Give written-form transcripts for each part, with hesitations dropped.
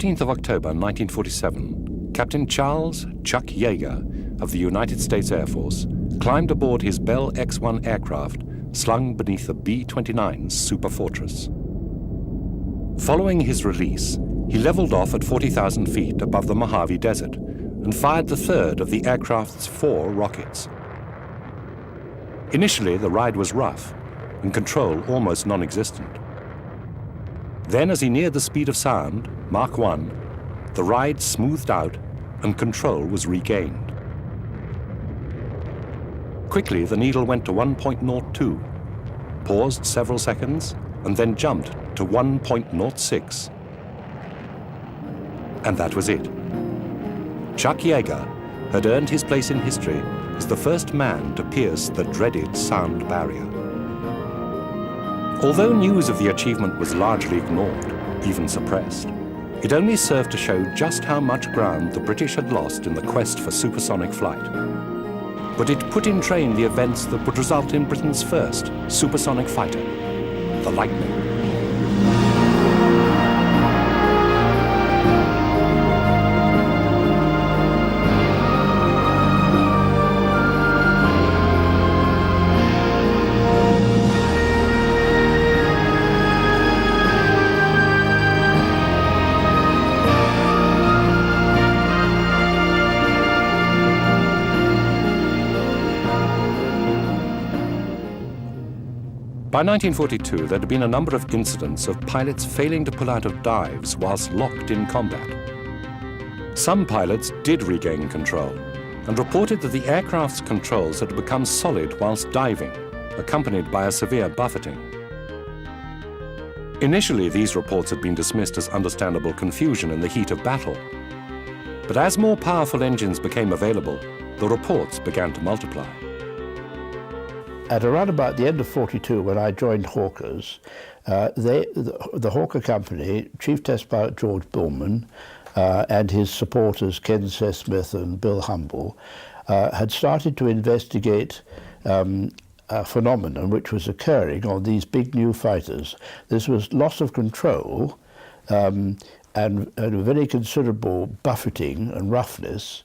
15th of October 1947, Captain Charles Chuck Yeager of the United States Air Force climbed aboard his Bell X-1 aircraft slung beneath the B-29's Super Fortress. Following his release, he leveled off at 40,000 feet above the Mojave Desert and fired the third of the aircraft's 4 rockets. Initially, the ride was rough and control almost non-existent. Then, as he neared the speed of sound, Mach 1, the ride smoothed out and control was regained. Quickly, the needle went to 1.02, paused several seconds, and then jumped to 1.06. And that was it. Chuck Yeager had earned his place in history as the first man to pierce the dreaded sound barrier. Although news of the achievement was largely ignored, even suppressed, it only served to show just how much ground the British had lost in the quest for supersonic flight. But it put in train the events that would result in Britain's first supersonic fighter, the Lightning. By 1942, there had been a number of incidents of pilots failing to pull out of dives whilst locked in combat. Some pilots did regain control and reported that the aircraft's controls had become solid whilst diving, accompanied by a severe buffeting. Initially, these reports had been dismissed as understandable confusion in the heat of battle. But as more powerful engines became available, the reports began to multiply. At around about the end of 42, when I joined Hawkers, the Hawker Company, Chief Test Pilot George Bullman, and his supporters Ken Smith and Bill Humble, had started to investigate a phenomenon which was occurring on these big new fighters. This was loss of control and a very considerable buffeting and roughness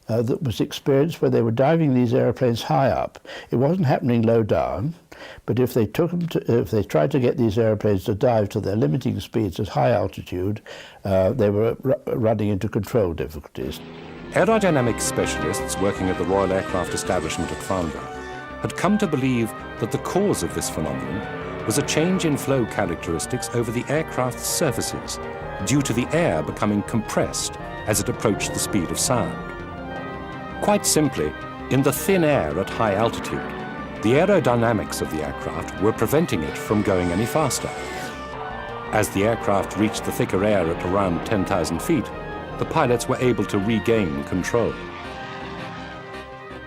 that was experienced when they were diving these airplanes high up. It wasn't happening low down, but if they tried to get these airplanes to dive to their limiting speeds at high altitude, they were running into control difficulties. Aerodynamics specialists working at the Royal Aircraft Establishment at Farnborough had come to believe that the cause of this phenomenon was a change in flow characteristics over the aircraft's surfaces due to the air becoming compressed as it approached the speed of sound. Quite simply, in the thin air at high altitude, the aerodynamics of the aircraft were preventing it from going any faster. As the aircraft reached the thicker air at around 10,000 feet, the pilots were able to regain control.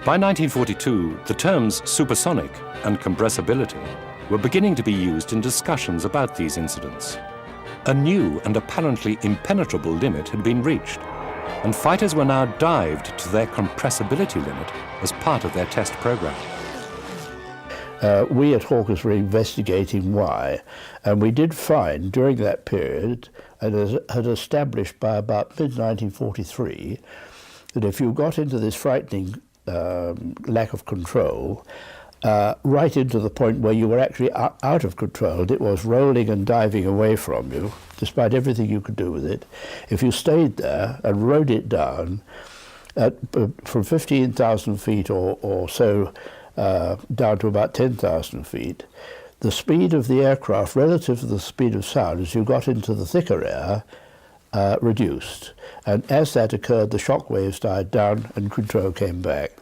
By 1942, the terms supersonic and compressibility were beginning to be used in discussions about these incidents. A new and apparently impenetrable limit had been reached, and fighters were now dived to their compressibility limit as part of their test program. We at Hawkers were investigating why, and we did find during that period, and had established by about mid-1943, that if you got into this frightening lack of control, right into the point where you were actually out of control, it was rolling and diving away from you, despite everything you could do with it. If you stayed there and rode it down from 15,000 feet or so down to about 10,000 feet, the speed of the aircraft relative to the speed of sound as you got into the thicker air reduced. And as that occurred, the shock waves died down and control came back.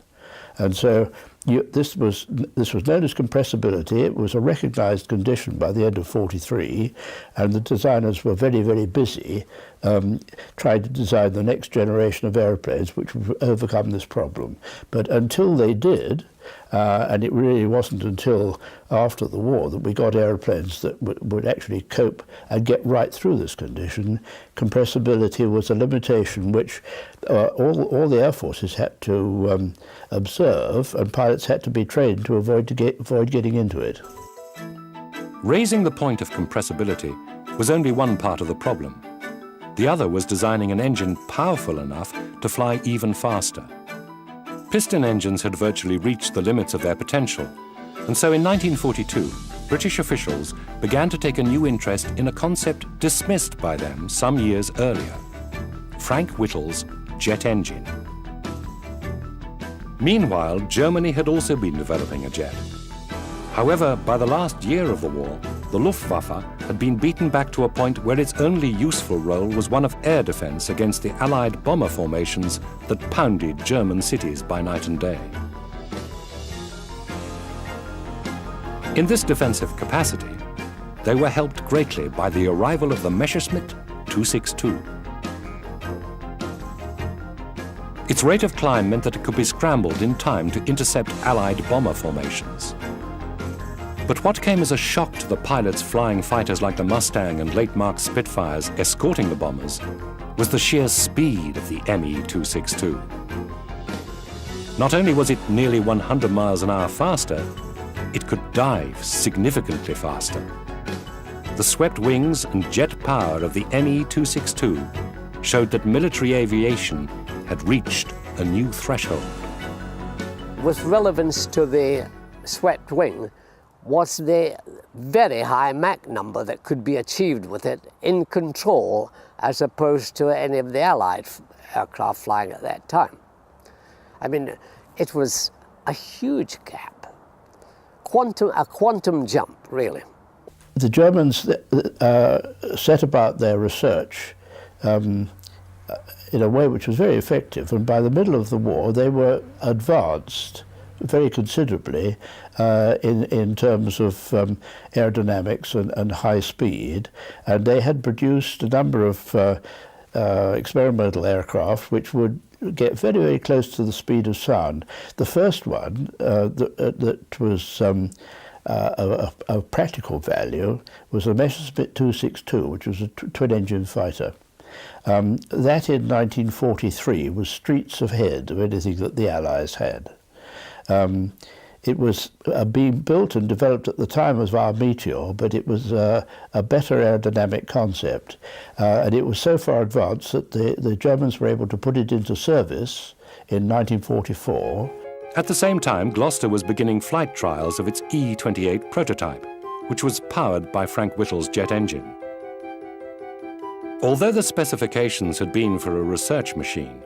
And so this was known as compressibility. It was a recognized condition by the end of 43, and the designers were very, very busy trying to design the next generation of airplanes which would overcome this problem. But until they did, and it really wasn't until after the war that we got airplanes that would actually cope and get right through this condition, compressibility was a limitation which all the air forces had to observe, and pilots had to be trained to avoid getting into it. Raising the point of compressibility was only one part of the problem. The other was designing an engine powerful enough to fly even faster. Piston engines had virtually reached the limits of their potential, and so in 1942, British officials began to take a new interest in a concept dismissed by them some years earlier: Frank Whittle's jet engine. Meanwhile, Germany had also been developing a jet. However, by the last year of the war, the Luftwaffe had been beaten back to a point where its only useful role was one of air defense against the Allied bomber formations that pounded German cities by night and day. In this defensive capacity, they were helped greatly by the arrival of the Messerschmitt 262. Its rate of climb meant that it could be scrambled in time to intercept Allied bomber formations. But what came as a shock to the pilots flying fighters like the Mustang and late Mark Spitfires escorting the bombers was the sheer speed of the Me-262. Not only was it nearly 100 miles an hour faster, it could dive significantly faster. The swept wings and jet power of the Me-262 showed that military aviation had reached a new threshold. With relevance to the swept wing was the very high Mach number that could be achieved with it in control as opposed to any of the Allied aircraft flying at that time. I mean, it was a huge gap, a quantum jump, really. The Germans set about their research in a way which was very effective, and by the middle of the war they were advanced very considerably in terms of aerodynamics and high speed, and they had produced a number of experimental aircraft which would get very, very close to the speed of sound. The first one that was of practical value was the Messerschmitt 262, which was a twin-engine fighter. That in 1943 was streets ahead of anything that the Allies had. It was being built and developed at the time as our Meteor, but it was a better aerodynamic concept. And it was so far advanced that the Germans were able to put it into service in 1944. At the same time, Gloucester was beginning flight trials of its E-28 prototype, which was powered by Frank Whittle's jet engine. Although the specifications had been for a research machine,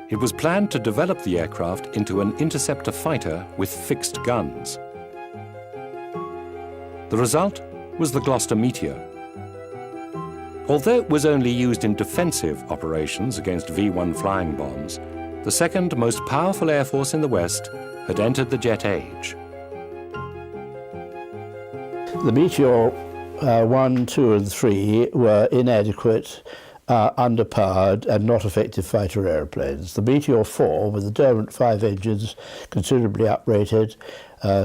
it was planned to develop the aircraft into an interceptor fighter with fixed guns. The result was the Gloucester Meteor. Although it was only used in defensive operations against V-1 flying bombs, the second most powerful air force in the West had entered the jet age. The Meteor 1, 2 and 3 were inadequate, underpowered and not effective fighter aeroplanes. The Meteor 4, with the Derwent 5 engines considerably uprated,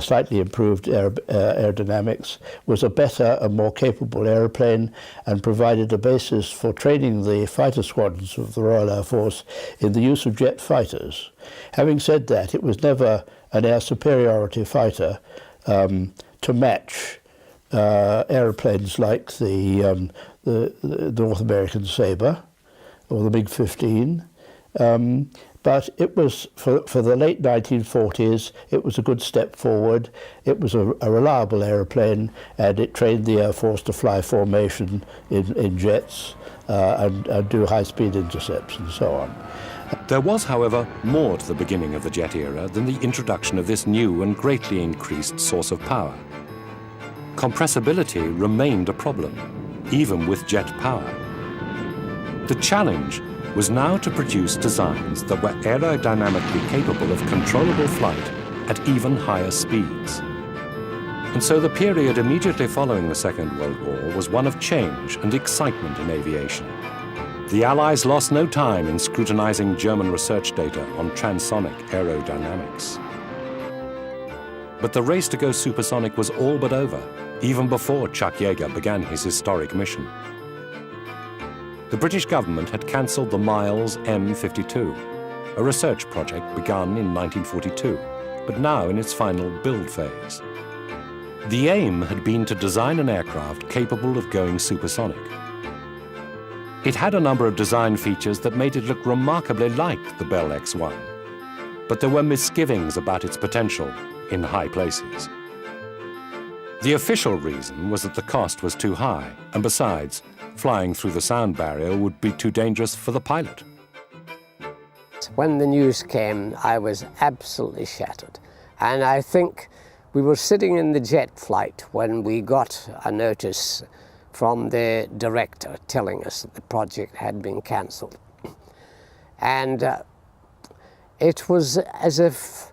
slightly improved aerodynamics, was a better and more capable aeroplane and provided a basis for training the fighter squadrons of the Royal Air Force in the use of jet fighters. Having said that, it was never an air superiority fighter to match aeroplanes like the North American Sabre or the MiG-15, but it was, for the late 1940s, it was a good step forward. It was a reliable aeroplane, and it trained the Air Force to fly formation in jets and do high-speed intercepts and so on. There was, however, more to the beginning of the jet era than the introduction of this new and greatly increased source of power. Compressibility remained a problem, even with jet power. The challenge was now to produce designs that were aerodynamically capable of controllable flight at even higher speeds. And so the period immediately following the Second World War was one of change and excitement in aviation. The Allies lost no time in scrutinizing German research data on transonic aerodynamics. But the race to go supersonic was all but over, even before Chuck Yeager began his historic mission. The British government had cancelled the Miles M52, a research project begun in 1942, but now in its final build phase. The aim had been to design an aircraft capable of going supersonic. It had a number of design features that made it look remarkably like the Bell X-1, but there were misgivings about its potential in high places. The official reason was that the cost was too high, and besides, flying through the sound barrier would be too dangerous for the pilot. When the news came, I was absolutely shattered. And I think we were sitting in the jet flight when we got a notice from the director telling us that the project had been cancelled. And it was as if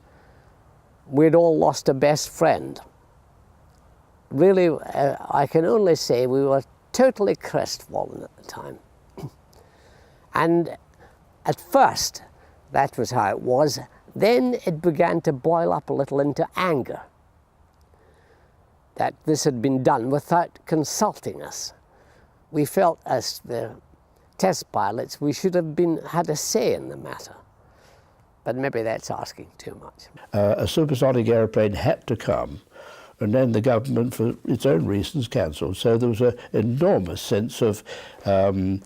we'd all lost a best friend. Really, I can only say we were totally crestfallen at the time. And at first, that was how it was. Then it began to boil up a little into anger that this had been done without consulting us. We felt, as the test pilots, we should have had a say in the matter. But maybe that's asking too much. A supersonic aeroplane had to come, and then the government, for its own reasons, cancelled. So there was an enormous sense of, well,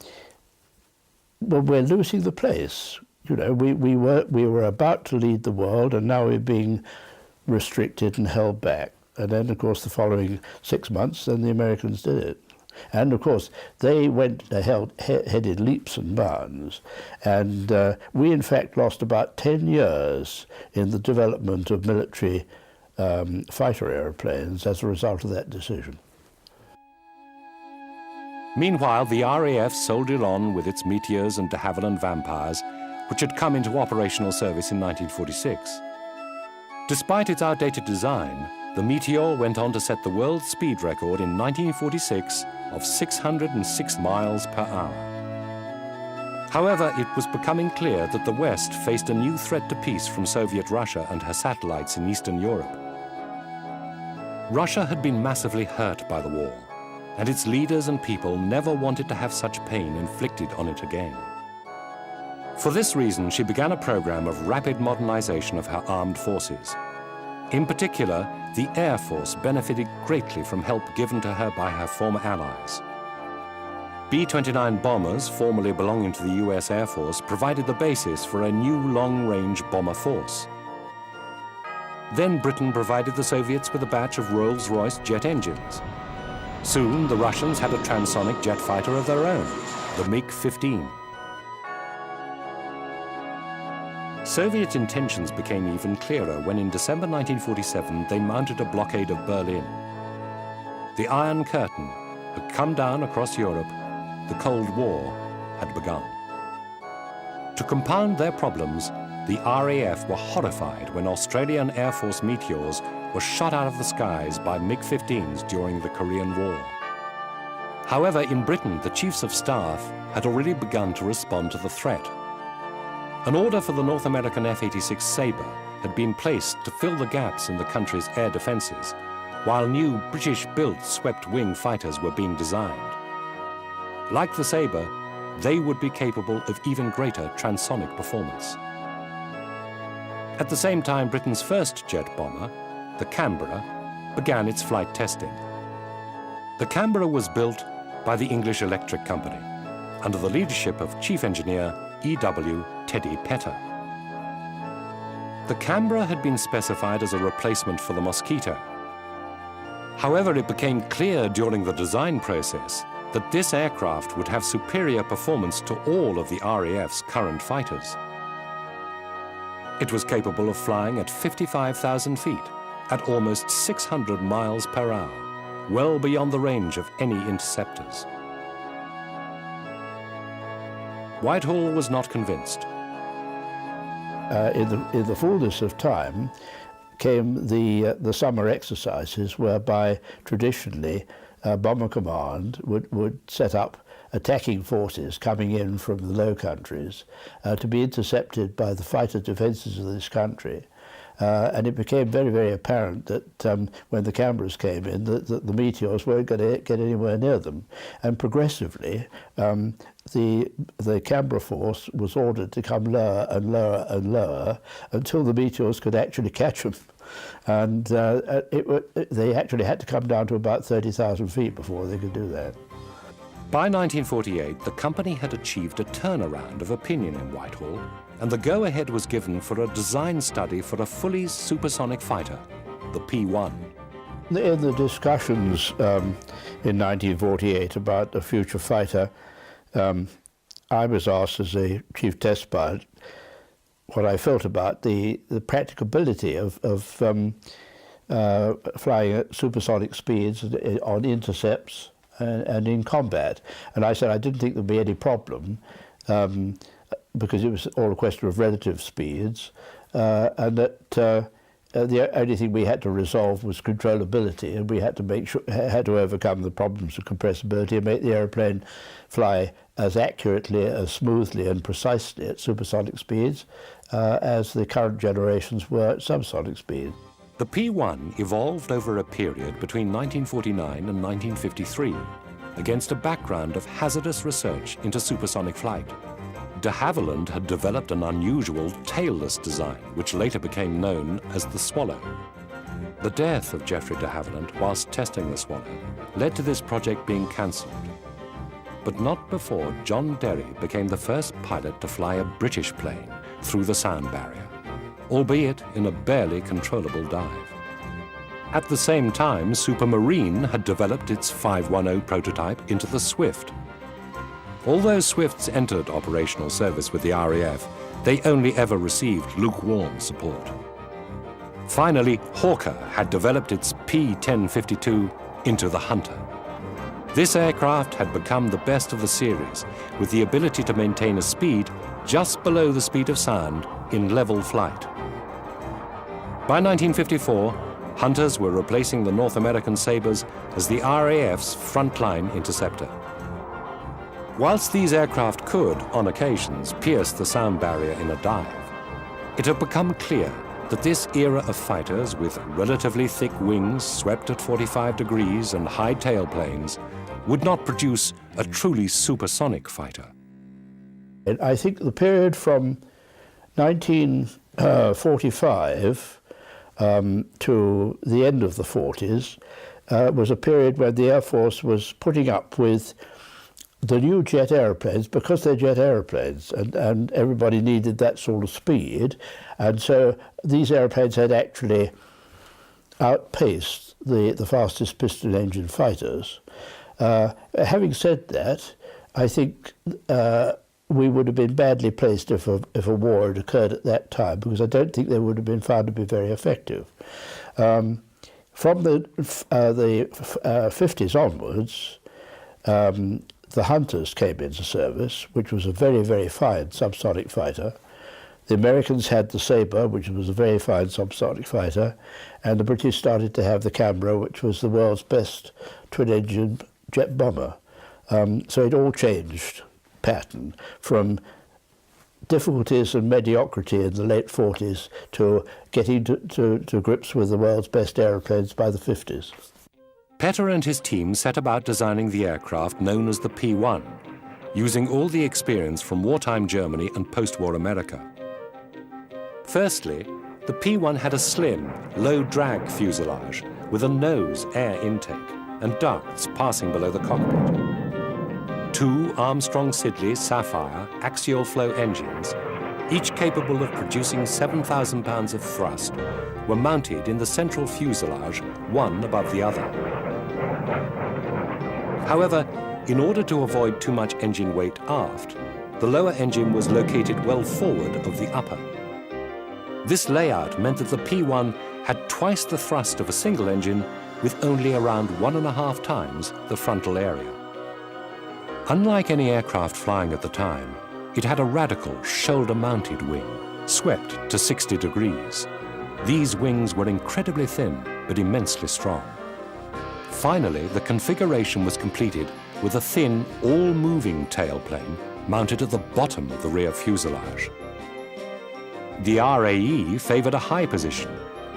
we're losing the place. You know, we were about to lead the world, and now we're being restricted and held back. And then, of course, the following 6 months, then the Americans did it. And, of course, they headed leaps and bounds. And we, in fact, lost about 10 years in the development of military fighter aeroplanes as a result of that decision. Meanwhile, the RAF soldiered on with its Meteors and de Havilland Vampires, which had come into operational service in 1946. Despite its outdated design, the Meteor went on to set the world speed record in 1946 of 606 miles per hour. However, it was becoming clear that the West faced a new threat to peace from Soviet Russia and her satellites in Eastern Europe. Russia had been massively hurt by the war, and its leaders and people never wanted to have such pain inflicted on it again. For this reason, she began a program of rapid modernization of her armed forces. In particular, the Air Force benefited greatly from help given to her by her former allies. B-29 bombers, formerly belonging to the US Air Force, provided the basis for a new long-range bomber force. Then Britain provided the Soviets with a batch of Rolls-Royce jet engines. Soon, the Russians had a transonic jet fighter of their own, the MiG-15. Soviet intentions became even clearer when in December 1947 they mounted a blockade of Berlin. The Iron Curtain had come down across Europe. The Cold War had begun. To compound their problems, the RAF were horrified when Australian Air Force Meteors were shot out of the skies by MiG-15s during the Korean War. However, in Britain, the chiefs of staff had already begun to respond to the threat. An order for the North American F-86 Sabre had been placed to fill the gaps in the country's air defenses, while new British-built swept-wing fighters were being designed. Like the Sabre, they would be capable of even greater transonic performance. At the same time, Britain's first jet bomber, the Canberra, began its flight testing. The Canberra was built by the English Electric Company, under the leadership of Chief Engineer E.W. Teddy Petter. The Canberra had been specified as a replacement for the Mosquito. However, it became clear during the design process that this aircraft would have superior performance to all of the RAF's current fighters. It was capable of flying at 55,000 feet, at almost 600 miles per hour, well beyond the range of any interceptors. Whitehall was not convinced. In the fullness of time came the summer exercises, whereby traditionally Bomber Command would set up attacking forces coming in from the Low Countries to be intercepted by the fighter defences of this country. And it became very, very apparent that when the Canberras came in, that the Meteors weren't going to get anywhere near them. And progressively, the Canberra force was ordered to come lower and lower and lower until the Meteors could actually catch them. And they actually had to come down to about 30,000 feet before they could do that. By 1948, the company had achieved a turnaround of opinion in Whitehall, and the go-ahead was given for a design study for a fully supersonic fighter, the P-1. In the discussions in 1948 about the future fighter, I was asked as a chief test pilot what I felt about the practicability of flying at supersonic speeds on intercepts and in combat. And I said I didn't think there'd be any problem because it was all a question of relative speeds, and that the only thing we had to resolve was controllability, and we had to make sure, had to overcome the problems of compressibility and make the aeroplane fly as accurately, as smoothly and precisely at supersonic speeds as the current generations were at subsonic speeds. The P-1 evolved over a period between 1949 and 1953 against a background of hazardous research into supersonic flight. De Havilland had developed an unusual tailless design, which later became known as the Swallow. The death of Geoffrey de Havilland whilst testing the Swallow led to this project being cancelled. But not before John Derry became the first pilot to fly a British plane through the sound barrier, albeit in a barely controllable dive. At the same time, Supermarine had developed its 510 prototype into the Swift. Although Swifts entered operational service with the RAF, they only ever received lukewarm support. Finally, Hawker had developed its P-1052 into the Hunter. This aircraft had become the best of the series, with the ability to maintain a speed just below the speed of sound in level flight. By 1954, Hunters were replacing the North American Sabres as the RAF's frontline interceptor. Whilst these aircraft could, on occasions, pierce the sound barrier in a dive, it had become clear that this era of fighters with relatively thick wings swept at 45 degrees and high tailplanes would not produce a truly supersonic fighter. And I think the period from 1945 to the end of the 40s was a period when the Air Force was putting up with the new jet aeroplanes, because they're jet aeroplanes, and everybody needed that sort of speed, and so these aeroplanes had actually outpaced the fastest piston engine fighters. Having said that, I think we would have been badly placed if a war had occurred at that time, because I don't think they would have been found to be very effective. From the 50s onwards, the Hunters came into service, which was a very, very fine subsonic fighter. The Americans had the Sabre, which was a very fine subsonic fighter, and the British started to have the Canberra, which was the world's best twin-engine jet bomber. So it all changed pattern from difficulties and mediocrity in the late 40s to getting to grips with the world's best aeroplanes by the 50s. Petter and his team set about designing the aircraft known as the P-1, using all the experience from wartime Germany and post-war America. Firstly, the P-1 had a slim, low-drag fuselage with a nose air intake and ducts passing below the cockpit. Two Armstrong Siddeley Sapphire axial flow engines, each capable of producing 7,000 pounds of thrust, were mounted in the central fuselage, one above the other. However, in order to avoid too much engine weight aft, the lower engine was located well forward of the upper. This layout meant that the P-1 had twice the thrust of a single engine with only around 1.5 times the frontal area. Unlike any aircraft flying at the time, it had a radical shoulder-mounted wing, swept to 60 degrees. These wings were incredibly thin, but immensely strong. Finally, the configuration was completed with a thin, all-moving tailplane mounted at the bottom of the rear fuselage. The RAE favoured a high position,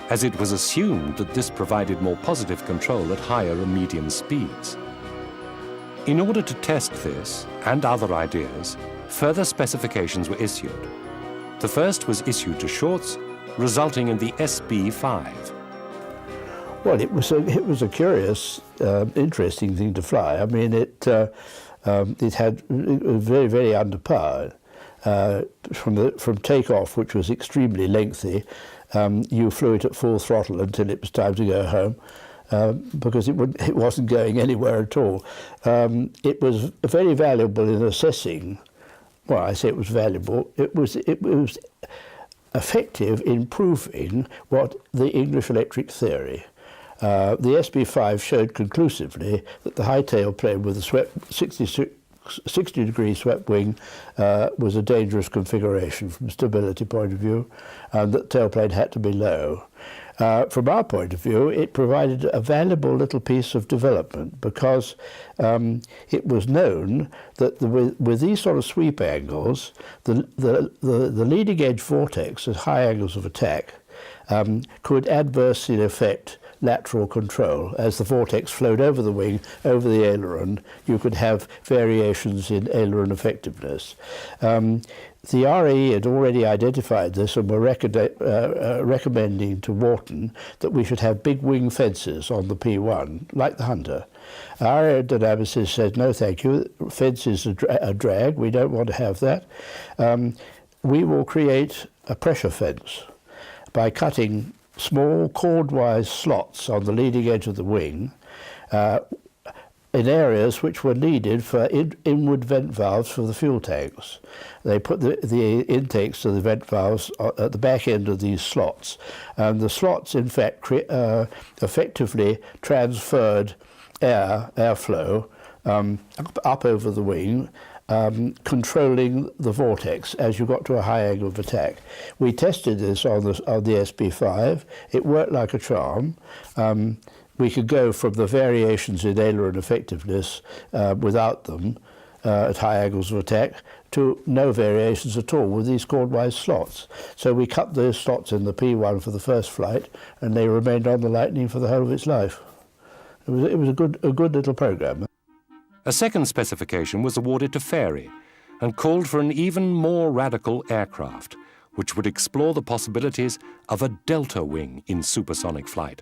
as it was assumed that this provided more positive control at higher and medium speeds. In order to test this and other ideas, further specifications were issued. The first was issued to Shorts, resulting in the SB-5. Well, it was a curious, interesting thing to fly. I mean, it it was very, very underpowered. From takeoff, which was extremely lengthy, you flew it at full throttle until it was time to go home, because it wasn't going anywhere at all. It was very valuable in assessing. Well, I say it was valuable. It was effective in proving what the English electric theory. The SB5 showed conclusively that the high tail plane with the 60-degree swept wing was a dangerous configuration from a stability point of view, and that tailplane had to be low. From our point of view, it provided a valuable little piece of development, because it was known that with these sort of sweep angles, the leading edge vortex at high angles of attack could adversely affect lateral control. As the vortex flowed over the wing, over the aileron, you could have variations in aileron effectiveness. The RAE had already identified this and were recommending to Wharton that we should have big wing fences on the P1, like the Hunter. Our aerodynamicist said, no thank you, fence is a drag, we don't want to have that. We will create a pressure fence by cutting small chordwise slots on the leading edge of the wing in areas which were needed for inward vent valves for the fuel tanks. They put the intakes to the vent valves at the back end of these slots, and the slots in fact effectively transferred airflow up over the wing, controlling the vortex as you got to a high angle of attack. We tested this on the SB5. It worked like a charm. We could go from the variations in aileron effectiveness without them at high angles of attack to no variations at all with these chordwise slots. So we cut those slots in the P1 for the first flight, and they remained on the Lightning for the whole of its life. It was a good little program. A second specification was awarded to Fairey and called for an even more radical aircraft, which would explore the possibilities of a delta wing in supersonic flight.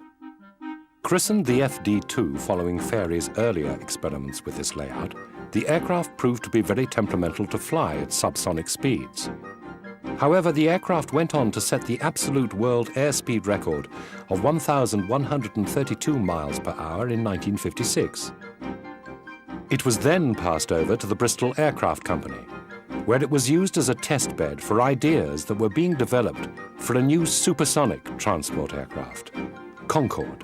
Christened the FD2 following Fairey's earlier experiments with this layout, the aircraft proved to be very temperamental to fly at subsonic speeds. However, the aircraft went on to set the absolute world airspeed record of 1,132 miles per hour in 1956. It was then passed over to the Bristol Aircraft Company, where it was used as a test bed for ideas that were being developed for a new supersonic transport aircraft, Concorde.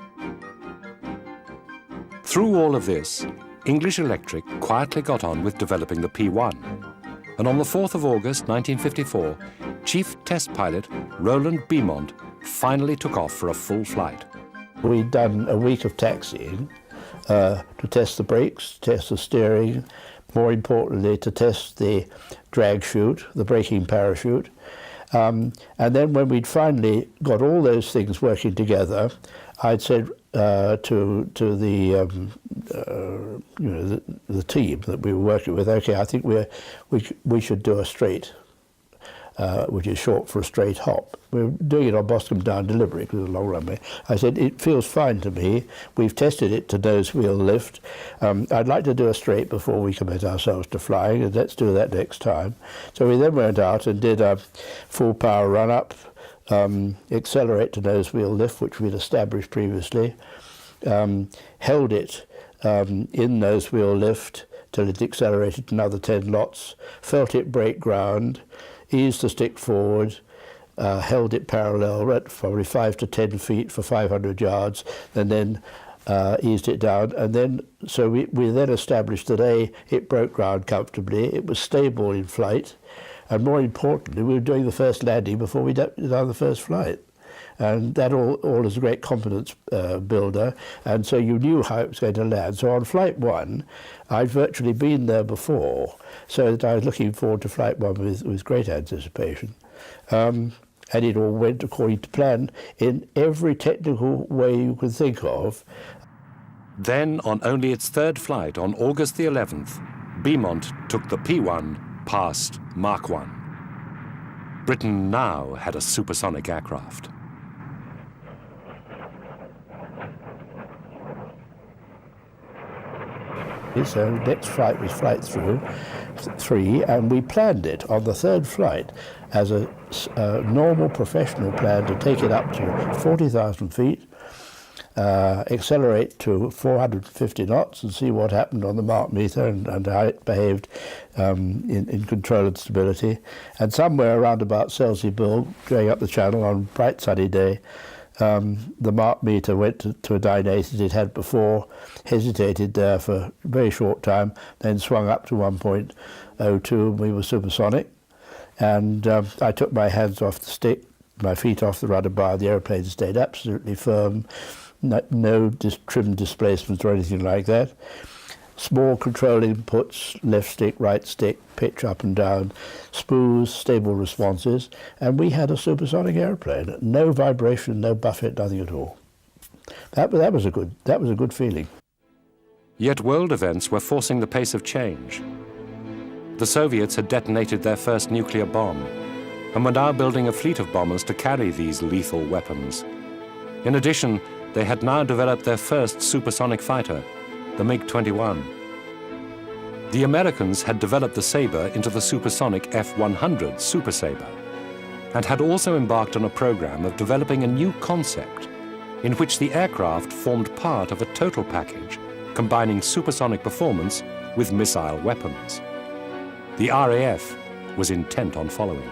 Through all of this, English Electric quietly got on with developing the P1, and on the 4th of August 1954, Chief Test Pilot Roland Beaumont finally took off for a full flight. We'd done a week of taxiing to test the brakes, test the steering, more importantly to test the drag chute, the braking parachute. And then when we'd finally got all those things working together, I'd said to the the team that we were working with, okay, I think we should do a straight, which is short for a straight hop. We were doing it on Boscombe Down deliberately because it was a long runway. I said, it feels fine to me. We've tested it to nose wheel lift. I'd like to do a straight before we commit ourselves to flying, and let's do that next time. So we then went out and did a full power run up, accelerate to nose wheel lift, which we'd established previously, held it in nose wheel lift till it accelerated another 10 knots, felt it break ground, eased the stick forward, held it parallel at probably 5 to 10 feet for 500 yards, and then eased it down. And then, so we then established that it broke ground comfortably, it was stable in flight, and more importantly, we were doing the first landing before we did the first flight. And that all is a great confidence builder, and so you knew how it was going to land. So on flight one, I'd virtually been there before, so that I was looking forward to flight one with great anticipation. And it all went according to plan in every technical way you could think of. Then, on only its third flight on August the 11th, Beaumont took the P1 past Mach 1. Britain now had a supersonic aircraft. So next flight was Flight 3, and we planned it on the third flight as a normal professional plan to take it up to 40,000 feet, accelerate to 450 knots and see what happened on the Mach meter and how it behaved in control and stability. And somewhere around about Selseybill, going up the channel on a bright sunny day, the Mach meter went to a 9/8 as it had before, hesitated there for a very short time, then swung up to 1.02 and we were supersonic. And I took my hands off the stick, my feet off the rudder bar. The airplane stayed absolutely firm, no trim displacements or anything like that. Small control inputs, left stick, right stick, pitch up and down, smooth, stable responses, and we had a supersonic airplane. No vibration, no buffet, nothing at all. That was a good feeling. Yet world events were forcing the pace of change. The Soviets had detonated their first nuclear bomb and were now building a fleet of bombers to carry these lethal weapons. In addition, they had now developed their first supersonic fighter, the MiG-21. The Americans had developed the Sabre into the supersonic F-100 Super Sabre and had also embarked on a program of developing a new concept in which the aircraft formed part of a total package combining supersonic performance with missile weapons. The RAF was intent on following.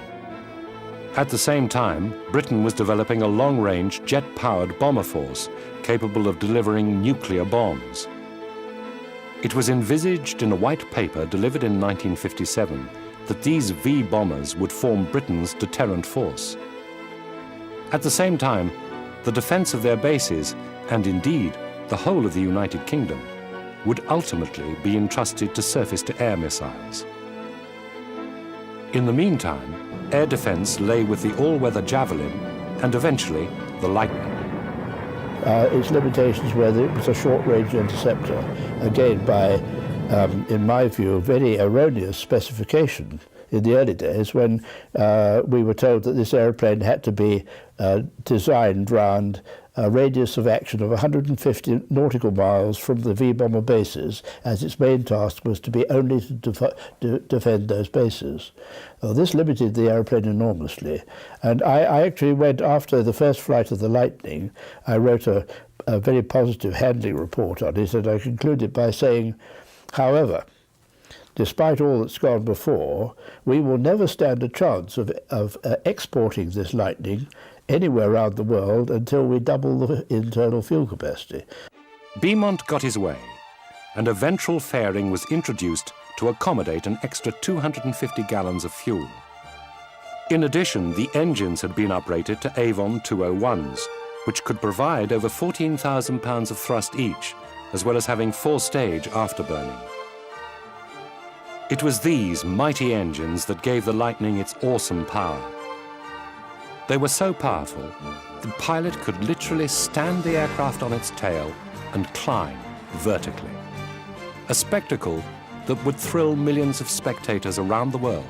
At the same time, Britain was developing a long-range jet-powered bomber force capable of delivering nuclear bombs. It was envisaged in a white paper delivered in 1957 that these V bombers would form Britain's deterrent force. At the same time, the defense of their bases, and indeed the whole of the United Kingdom, would ultimately be entrusted to surface-to-air missiles. In the meantime, air defense lay with the all-weather Javelin and eventually the Lightning. Its limitations were that it was a short-range interceptor, again by, in my view, a very erroneous specification in the early days when we were told that this airplane had to be designed round a radius of action of 150 nautical miles from the V-bomber bases, as its main task was to be only to defend those bases. Well, this limited the airplane enormously. And I actually went, after the first flight of the Lightning, I wrote a very positive handling report on it, and I concluded by saying, however, despite all that's gone before, we will never stand a chance of exporting this Lightning anywhere around the world until we double the internal fuel capacity. Beaumont got his way, and a ventral fairing was introduced to accommodate an extra 250 gallons of fuel. In addition, the engines had been uprated to Avon 201s, which could provide over 14,000 pounds of thrust each, as well as having four-stage afterburning. It was these mighty engines that gave the Lightning its awesome power. They were so powerful, the pilot could literally stand the aircraft on its tail and climb vertically. A spectacle that would thrill millions of spectators around the world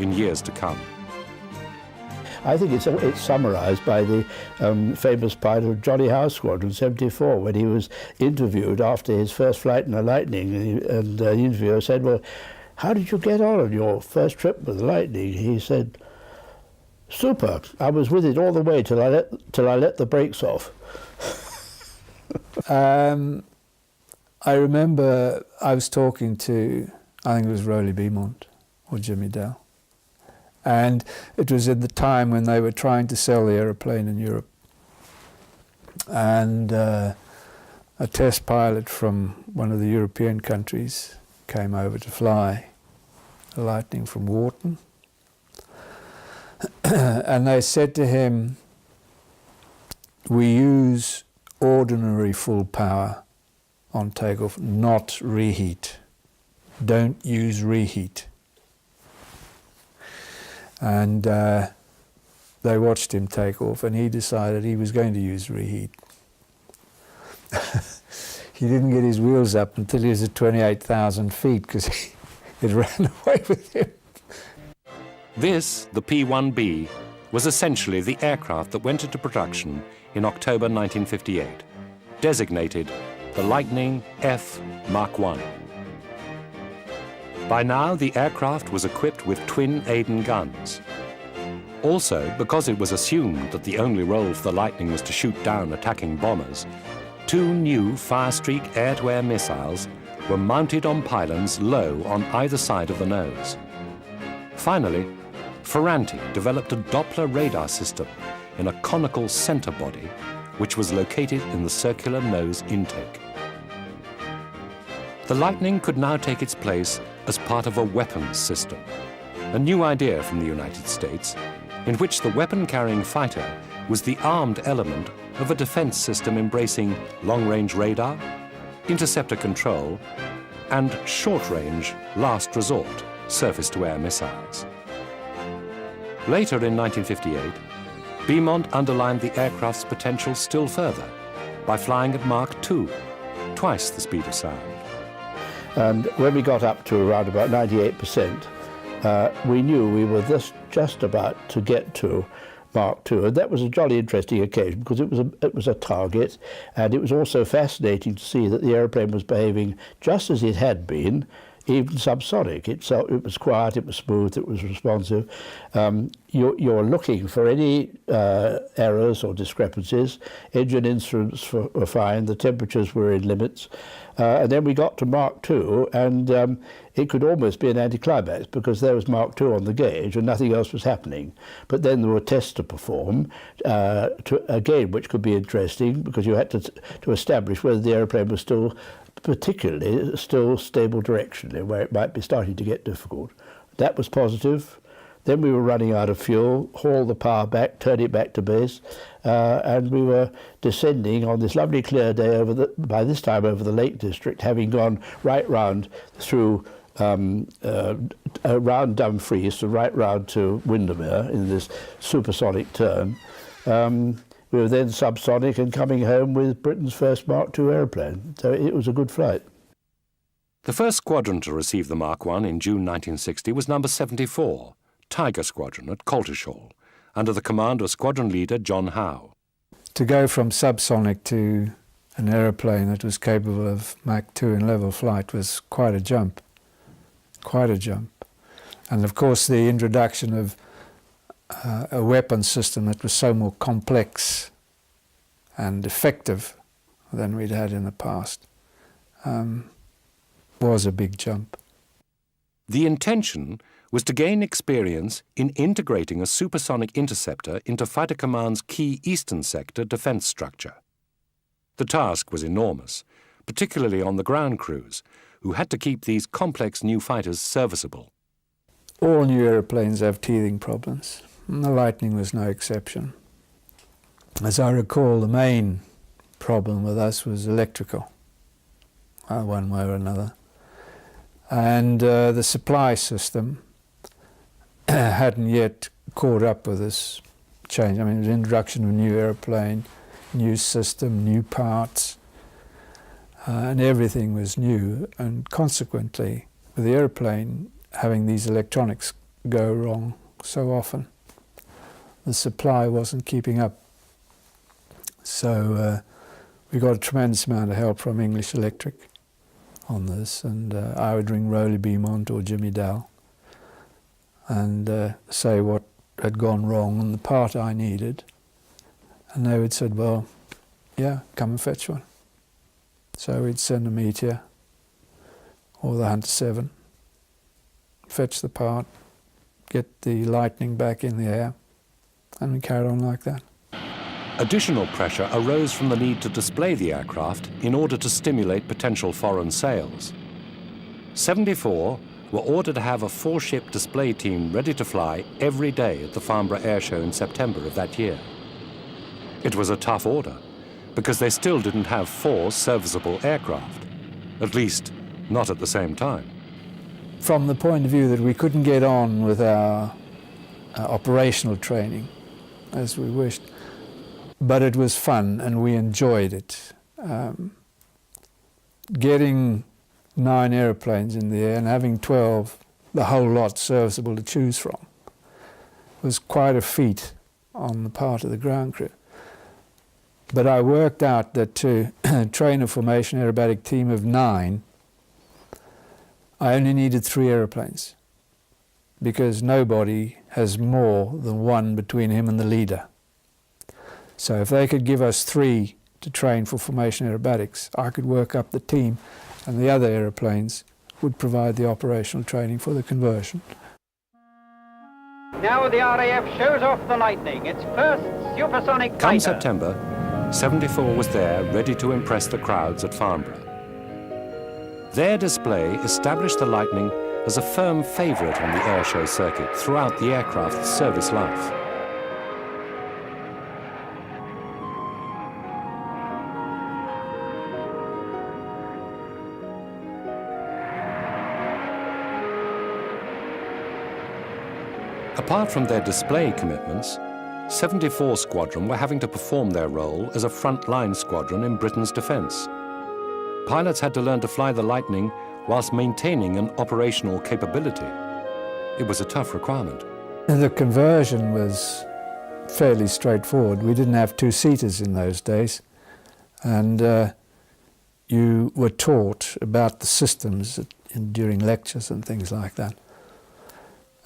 in years to come. I think it's summarized by the famous pilot of Johnny Howe Squadron 74, when he was interviewed after his first flight in a Lightning, and the interviewer said, well, how did you get on your first trip with the Lightning? He said, super. I was with it all the way till I let the brakes off. I remember I was talking to, I think it was Rowley Beaumont or Jimmy Dell, and it was at the time when they were trying to sell the aeroplane in Europe, and a test pilot from one of the European countries came over to fly a Lightning from Wharton. And they said to him, we use ordinary full power on takeoff, not reheat. Don't use reheat. And they watched him take off, and he decided he was going to use reheat. He didn't get his wheels up until he was at 28,000 feet because it ran away with him. This, the P-1B, was essentially the aircraft that went into production in October 1958, designated the Lightning F Mark I. By now, the aircraft was equipped with twin Aden guns. Also, because it was assumed that the only role for the Lightning was to shoot down attacking bombers, 2 new Firestreak air-to-air missiles were mounted on pylons low on either side of the nose. Finally, Ferranti developed a Doppler radar system in a conical center body, which was located in the circular nose intake. The Lightning could now take its place as part of a weapons system, a new idea from the United States, in which the weapon-carrying fighter was the armed element of a defense system embracing long-range radar, interceptor control, and short-range, last resort, surface-to-air missiles. Later in 1958, Beaumont underlined the aircraft's potential still further by flying at Mach 2, twice the speed of sound. And when we got up to around about 98%, we knew we were just about to get to Mach 2, and that was a jolly interesting occasion because it was a target, and it was also fascinating to see that the aeroplane was behaving just as it had been, even subsonic. It was quiet, it was smooth, it was responsive. You're looking for any errors or discrepancies. Engine instruments were fine, the temperatures were in limits. And then we got to Mach 2, and it could almost be an anticlimax because there was Mach 2 on the gauge and nothing else was happening. But then there were tests to perform, again, which could be interesting because you had to establish whether the aeroplane was still stable directionally, where it might be starting to get difficult. That was positive. Then we were running out of fuel, haul the power back, turn it back to base, and we were descending on this lovely clear day by this time over the Lake District, having gone right round through around Dumfries and right round to Windermere in this supersonic turn. We were then subsonic and coming home with Britain's first Mark II aeroplane. So it was a good flight. The first squadron to receive the Mark I in June 1960 was number 74, Tiger Squadron at Coltishall, under the command of squadron leader John Howe. To go from subsonic to an aeroplane that was capable of Mach 2 in level flight was quite a jump. Quite a jump. And of course the introduction of a weapon system that was so more complex and effective than we'd had in the past was a big jump. The intention was to gain experience in integrating a supersonic interceptor into Fighter Command's key Eastern Sector defense structure. The task was enormous, particularly on the ground crews, who had to keep these complex new fighters serviceable. All new aeroplanes have teething problems, and the Lightning was no exception. As I recall, the main problem with us was electrical, one way or another. And the supply system hadn't yet caught up with this change. I mean, the introduction of a new aeroplane, new system, new parts, and everything was new. And consequently, with the aeroplane having these electronics go wrong so often, the supply wasn't keeping up. So we got a tremendous amount of help from English Electric on this, and I would ring Rowley Beaumont or Jimmy Dowell and say what had gone wrong and the part I needed, and they would say, well, yeah, come and fetch one. So we'd send a Meteor or the Hunter 7, fetch the part, get the Lightning back in the air, and we carried on like that. Additional pressure arose from the need to display the aircraft in order to stimulate potential foreign sales. 74 were ordered to have a 4-ship display team ready to fly every day at the Farnborough Air Show in September of that year. It was a tough order, because they still didn't have 4 serviceable aircraft, at least not at the same time. From the point of view that we couldn't get on with our operational training as we wished, but it was fun and we enjoyed it. Getting 9 airplanes in the air and having 12, the whole lot serviceable to choose from, was quite a feat on the part of the ground crew. But I worked out that to train a formation aerobatic team of 9 I only needed 3 aeroplanes, because nobody has more than one between him and the leader. So if they could give us 3 to train for formation aerobatics, I could work up the team, and the other aeroplanes would provide the operational training for the conversion. Now the RAF shows off the Lightning, its first supersonic Come fighter. September, 74 was there, ready to impress the crowds at Farnborough. Their display established the Lightning as a firm favourite on the airshow circuit throughout the aircraft's service life. Apart from their display commitments, 74 Squadron were having to perform their role as a front-line squadron in Britain's defence. Pilots had to learn to fly the Lightning whilst maintaining an operational capability. It was a tough requirement. The conversion was fairly straightforward. We didn't have 2-seaters in those days, and you were taught about the systems during lectures and things like that.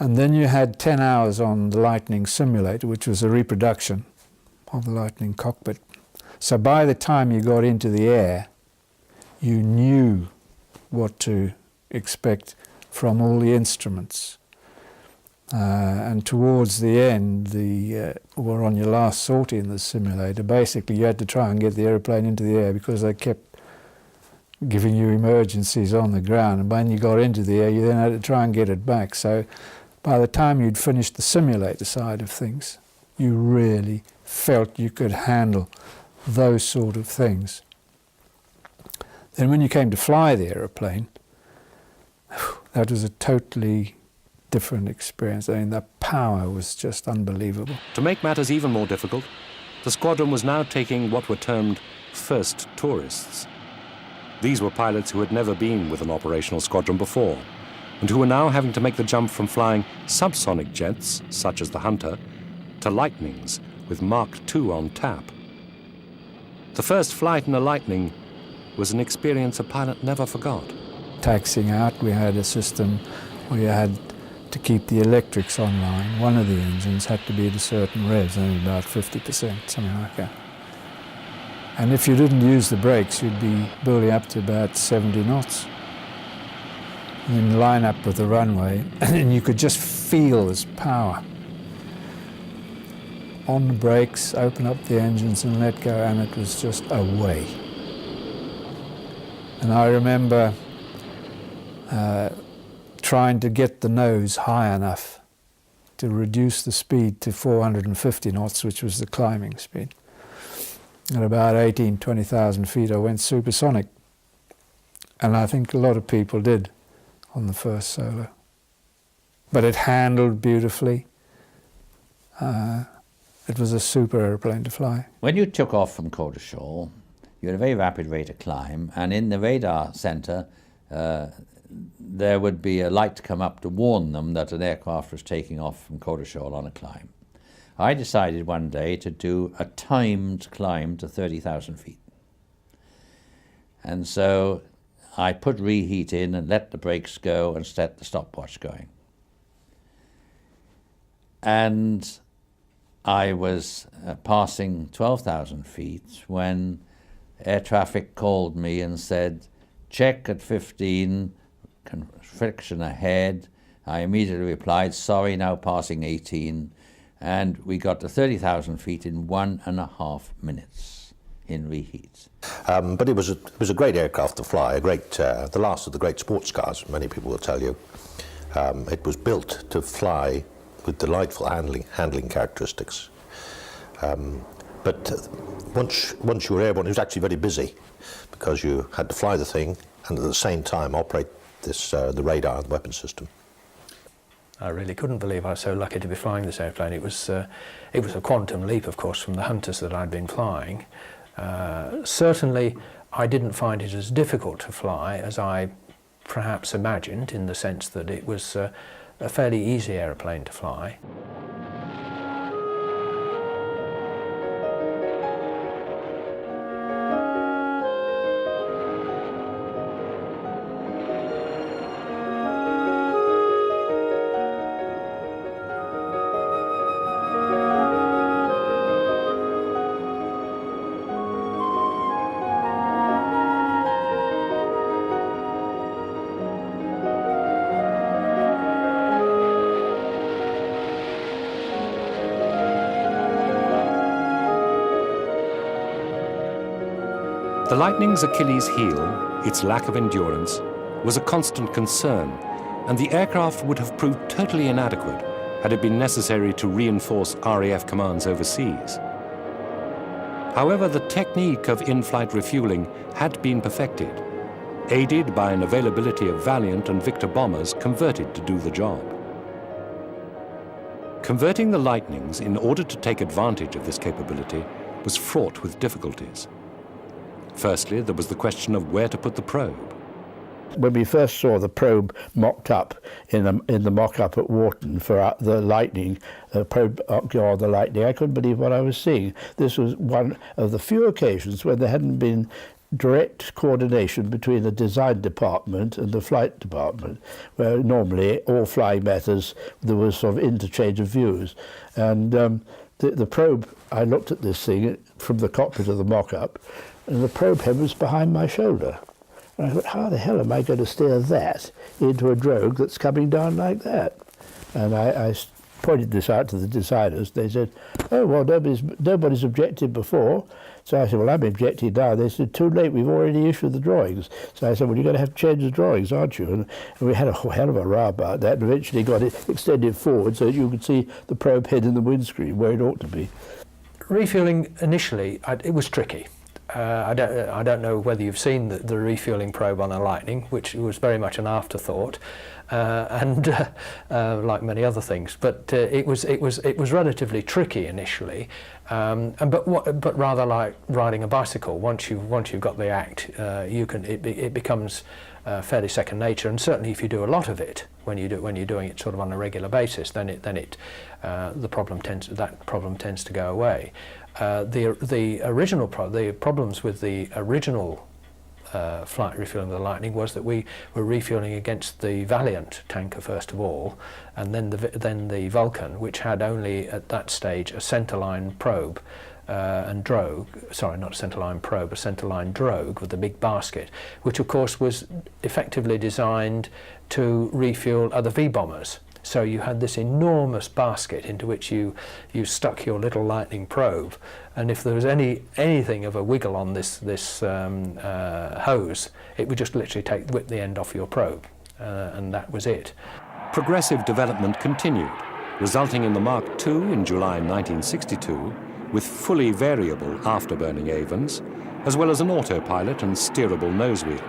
And then you had 10 hours on the Lightning simulator, which was a reproduction of the Lightning cockpit. So by the time you got into the air, you knew what to expect from all the instruments. And towards the end, or on your last sortie in the simulator, basically you had to try and get the aeroplane into the air because they kept giving you emergencies on the ground. And when you got into the air, you then had to try and get it back. So by the time you'd finished the simulator side of things, you really felt you could handle those sort of things. Then when you came to fly the aeroplane, that was a totally different experience. I mean, the power was just unbelievable. To make matters even more difficult, the squadron was now taking what were termed first tourists. These were pilots who had never been with an operational squadron before, and who were now having to make the jump from flying subsonic jets, such as the Hunter, to Lightnings with Mark II on tap. The first flight in a Lightning was an experience a pilot never forgot. Taxiing out, we had a system where you had to keep the electrics online. One of the engines had to be at a certain revs, only about 50%, something like that. And if you didn't use the brakes, you'd be building up to about 70 knots. And then line up with the runway, and you could just feel this power. On the brakes, open up the engines and let go, and it was just away. And I remember trying to get the nose high enough to reduce the speed to 450 knots, which was the climbing speed. At about 20,000 feet, I went supersonic. And I think a lot of people did on the first solo. But it handled beautifully. It was a super airplane to fly. When you took off from Coltishall, you had a very rapid rate of climb, and in the radar center, there would be a light come up to warn them that an aircraft was taking off from Coltishall on a climb. I decided one day to do a timed climb to 30,000 feet. And so I put reheat in and let the brakes go and set the stopwatch going. And I was passing 12,000 feet when air traffic called me and said, check at 15, friction ahead. I immediately replied, sorry, now passing 18. And we got to 30,000 feet in 1.5 minutes in reheat. But it was a great aircraft to fly, the last of the great sports cars, many people will tell you. It was built to fly with delightful handling characteristics. But once you were airborne, it was actually very busy because you had to fly the thing and at the same time operate the radar and the weapon system. I really couldn't believe I was so lucky to be flying this airplane. It was a quantum leap, of course, from the Hunters that I'd been flying. Certainly, I didn't find it as difficult to fly as I perhaps imagined, in the sense that it was a fairly easy airplane to fly. The Lightning's Achilles heel, its lack of endurance, was a constant concern, and the aircraft would have proved totally inadequate had it been necessary to reinforce RAF commands overseas. However, the technique of in-flight refueling had been perfected, aided by an availability of Valiant and Victor bombers converted to do the job. Converting the Lightnings in order to take advantage of this capability was fraught with difficulties. Firstly, there was the question of where to put the probe. When we first saw the probe mocked up in the mock-up at Warton for the Lightning, the probe or the Lightning, I couldn't believe what I was seeing. This was one of the few occasions when there hadn't been direct coordination between the design department and the flight department, where normally all flying matters there was sort of interchange of views. And the probe, I looked at this thing from the cockpit of the mock-up, and the probe head was behind my shoulder. And I thought, how the hell am I going to steer that into a drogue that's coming down like that? And I pointed this out to the designers. They said, oh, well, nobody's objected before. So I said, well, I'm objecting now. They said, too late, we've already issued the drawings. So I said, well, you're going to have to change the drawings, aren't you? And we had a hell of a row about that, and eventually got it extended forward so that you could see the probe head in the windscreen where it ought to be. Refueling initially, it was tricky. I don't know whether you've seen the refueling probe on a Lightning, which was very much an afterthought, and like many other things. But it was relatively tricky initially, but rather like riding a bicycle. Once you've got the act, it becomes fairly second nature. And certainly if you do a lot of it, when you're doing it sort of on a regular basis, then the problem tends to go away. The problems with the original flight refueling of the Lightning was that we were refueling against the Valiant tanker first of all, and then the Vulcan, which had only at that stage a centerline probe and drogue. Sorry, not a centerline probe, a centerline drogue with a big basket, which of course was effectively designed to refuel other V-bombers. So you had this enormous basket into which you stuck your little Lightning probe, and if there was anything of a wiggle on this hose, it would just literally whip the end off your probe, and that was it. Progressive development continued, resulting in the Mark II in July 1962, with fully variable afterburning Avens, as well as an autopilot and steerable nosewheel.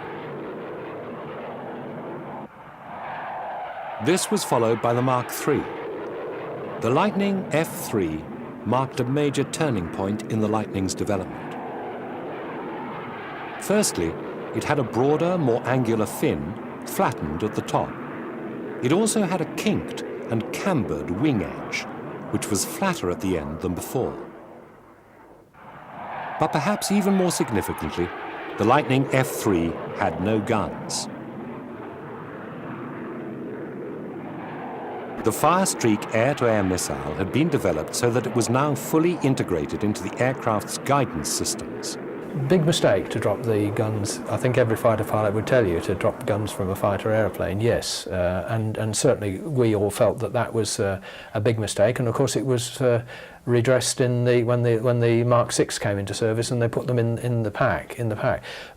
This was followed by the Mark III. The Lightning F3 marked a major turning point in the Lightning's development. Firstly, it had a broader, more angular fin, flattened at the top. It also had a kinked and cambered wing edge, which was flatter at the end than before. But perhaps even more significantly, the Lightning F3 had no guns. The Firestreak air-to-air missile had been developed so that it was now fully integrated into the aircraft's guidance systems. Big mistake to drop the guns. I think every fighter pilot would tell you to drop guns from a fighter aeroplane, yes. And certainly we all felt that was a big mistake. And of course it was redressed when the Mark VI came into service and they put them in the pack.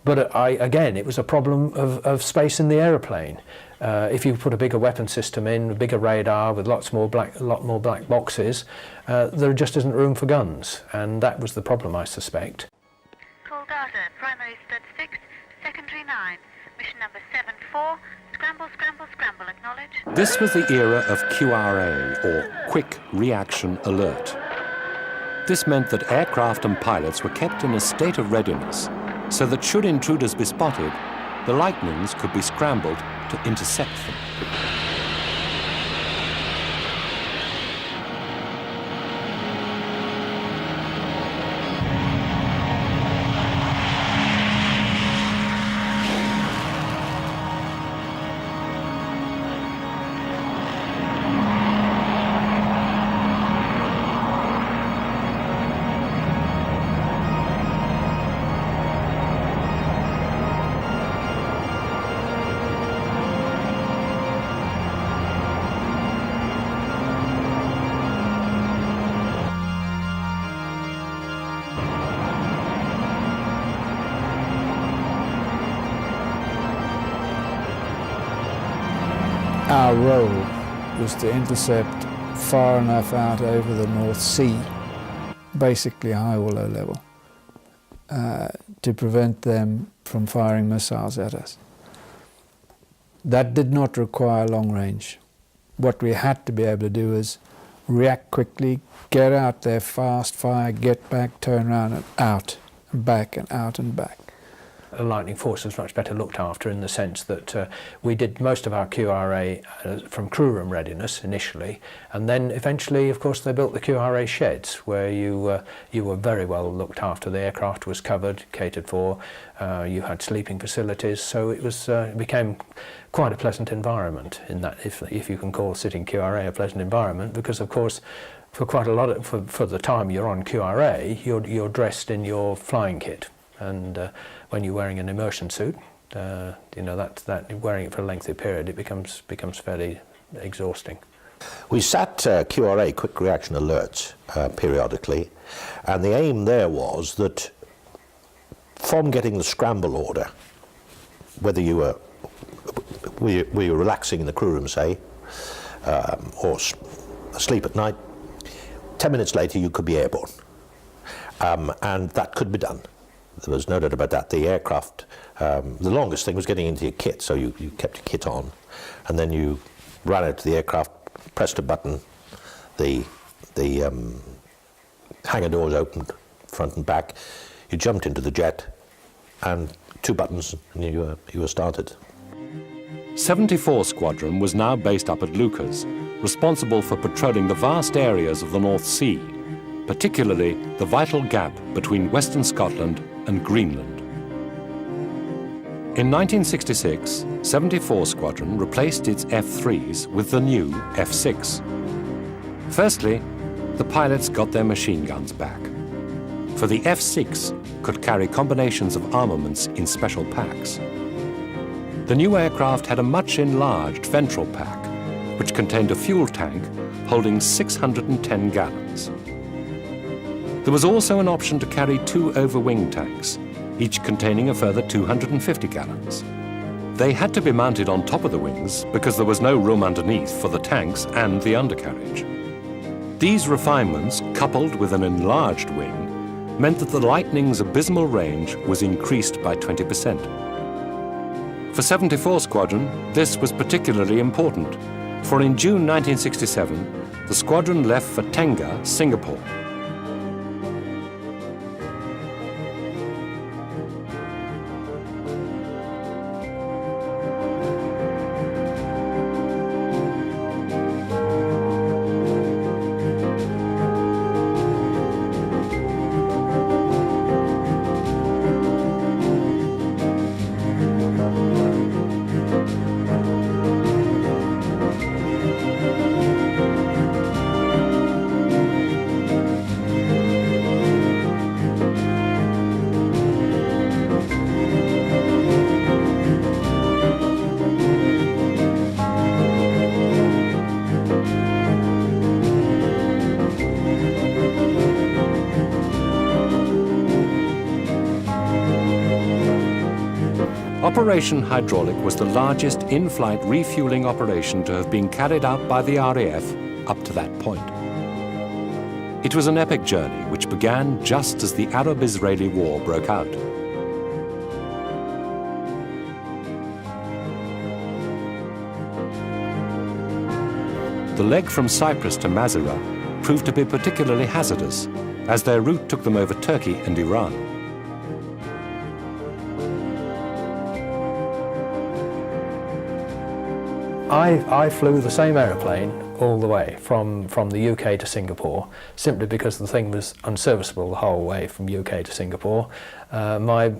But again, it was a problem of space in the aeroplane. If you put a bigger weapon system in, a bigger radar with lot more black boxes, there just isn't room for guns, and that was the problem, I suspect. Call data, primary 36, secondary 9, mission number 74, scramble, scramble, scramble, acknowledge. This was the era of QRA, or Quick Reaction Alert. This meant that aircraft and pilots were kept in a state of readiness, so that should intruders be spotted, the Lightnings could be scrambled to intercept them. our role was to intercept far enough out over the North Sea, basically high or low level, to prevent them from firing missiles at us. That did not require long range. What we had to be able to do is react quickly, get out there fast, fire, get back, turn around and out, and back and out and back. The Lightning Force was much better looked after in the sense that we did most of our QRA from crew room readiness initially, and then eventually, of course, they built the QRA sheds where you were very well looked after. The aircraft was covered, catered for. You had sleeping facilities, so it became quite a pleasant environment. In that, if you can call sitting QRA a pleasant environment, because of course, for quite a lot of for the time you're on QRA, you're dressed in your flying kit. And when you're wearing an immersion suit, you know that wearing it for a lengthy period, it becomes fairly exhausting. We sat QRA, quick reaction alerts, periodically, and the aim there was that from getting the scramble order, whether you were relaxing in the crew room, say, or asleep at night, 10 minutes later you could be airborne, and that could be done. There was no doubt about that. The aircraft, the longest thing was getting into your kit, so you kept your kit on, and then you ran out to the aircraft, pressed a button, the hangar doors opened, front and back, you jumped into the jet, and 2 buttons, and you were started. 74 Squadron was now based up at Lucas, responsible for patrolling the vast areas of the North Sea, particularly the vital gap between Western Scotland and Greenland. In 1966, 74 Squadron replaced its F-3s with the new F-6. Firstly, the pilots got their machine guns back. For the F-6 could carry combinations of armaments in special packs. The new aircraft had a much enlarged ventral pack, which contained a fuel tank holding 610 gallons. There was also an option to carry 2 over-wing tanks, each containing a further 250 gallons. They had to be mounted on top of the wings because there was no room underneath for the tanks and the undercarriage. These refinements, coupled with an enlarged wing, meant that the Lightning's abysmal range was increased by 20%. For 74 Squadron, this was particularly important, for in June 1967, the squadron left for Tenga, Singapore. Operation Hydraulic was the largest in-flight refueling operation to have been carried out by the RAF up to that point. It was an epic journey which began just as the Arab-Israeli War broke out. The leg from Cyprus to Mazira proved to be particularly hazardous, as their route took them over Turkey and Iran. I flew the same aeroplane all the way from the UK to Singapore, simply because the thing was unserviceable the whole way from UK to Singapore. I